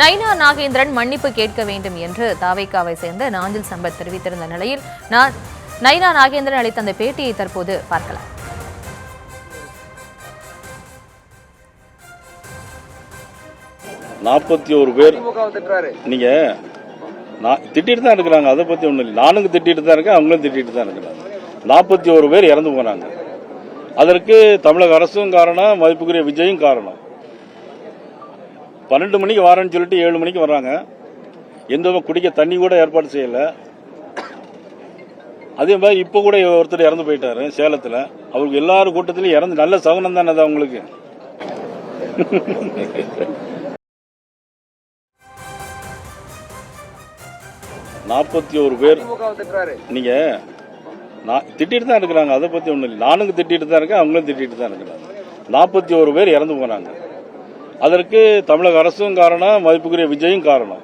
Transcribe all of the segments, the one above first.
நயினார் நாகேந்திரன் மன்னிப்பு கேட்க வேண்டும் என்று தாவேகாவை சேர்ந்த நாஞ்சில் சம்பத் தெரிவித்திருந்த நிலையில் நயினார் நாகேந்திரன் அளித்த அந்த பேட்டியை தற்போது பார்க்கலாம். பேர் நீங்க திட்டிட்டு தான் இருக்கிறாங்க. அதை பத்தி ஒண்ணு இல்லை. நானும் திட்டிட்டு தான் இருக்கேன், அவங்களும் திட்டிட்டு தான் இருக்கிறாங்க. 41 பேர் இறந்து போனாங்க. அதற்கு தமிழக அரசும் காரணம், மதிப்புக்குரிய விஜயும் காரணம். 12 மணிக்கு வரேன்னு சொல்லிட்டு 7 மணிக்கு வர்றாங்க. எந்த குடிக்க தண்ணி கூட ஏற்பாடு செய்யல. அதே மாதிரி இப்ப கூட ஒருத்தர் இறந்து போயிட்டாரு சேலத்துல. அவருக்கு எல்லாரும் கூட்டத்திலும் இறந்து நல்ல சகுனம் தானே அது அவங்களுக்கு. பேர் நீங்க திட்டிட்டு தான் இருக்கிறாங்க. அதை பத்தி ஒண்ணு இல்லை. நானும் திட்டிட்டு தான் இருக்கேன், அவங்களும் திட்டிட்டு தான் இருக்கிறாங்க. 41 பேர் இறந்து போனாங்க. அதற்கு தமிழக அரசும் காரணம், மதிப்புக்குரிய விஜயும் காரணம்.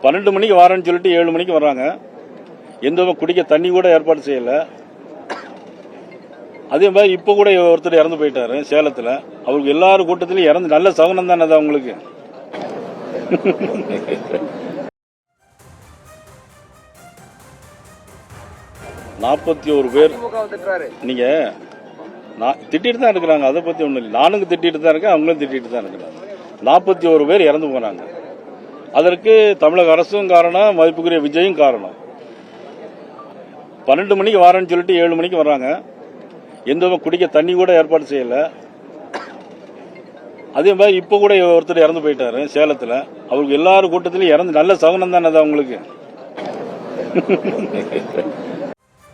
12 மணிக்கு வரேன்னு சொல்லிட்டு 7 மணிக்கு வர்றாங்க. எந்த குடிக்க தண்ணி கூட ஏற்பாடு செய்யல. அதே மாதிரி இப்ப கூட ஒருத்தர் இறந்து போயிட்டாரு சேலத்துல. அவருக்கு எல்லாரும் கூட்டத்திலும் இறந்து நல்ல சகுனம் தானே அது அவங்களுக்கு. பேர் நீங்க திட்டிட்டு தான் இருக்கிறாங்க. அதை பத்தி ஒண்ணு இல்லை. நானும் திட்டிட்டு தான் இருக்கேன், அவங்களும் திட்டிட்டு தான் இருக்கிறாங்க. 41 பேர் இறந்து போனாங்க. அதற்கு தமிழக அரசும் காரணம், மதிப்புக்குரிய விஜயும் காரணம். 12 மணிக்கு வரேன்னு சொல்லிட்டு 7 மணிக்கு வர்றாங்க. எந்த குடிக்க தண்ணி கூட ஏற்பாடு செய்யல. அதே மாதிரி இப்ப கூட ஒருத்தர் இறந்து போயிட்டாரு சேலத்துல. அவருக்கு எல்லாரும் கூட்டத்திலும் இறந்து நல்ல சகுனம் தானே அது அவங்களுக்கு.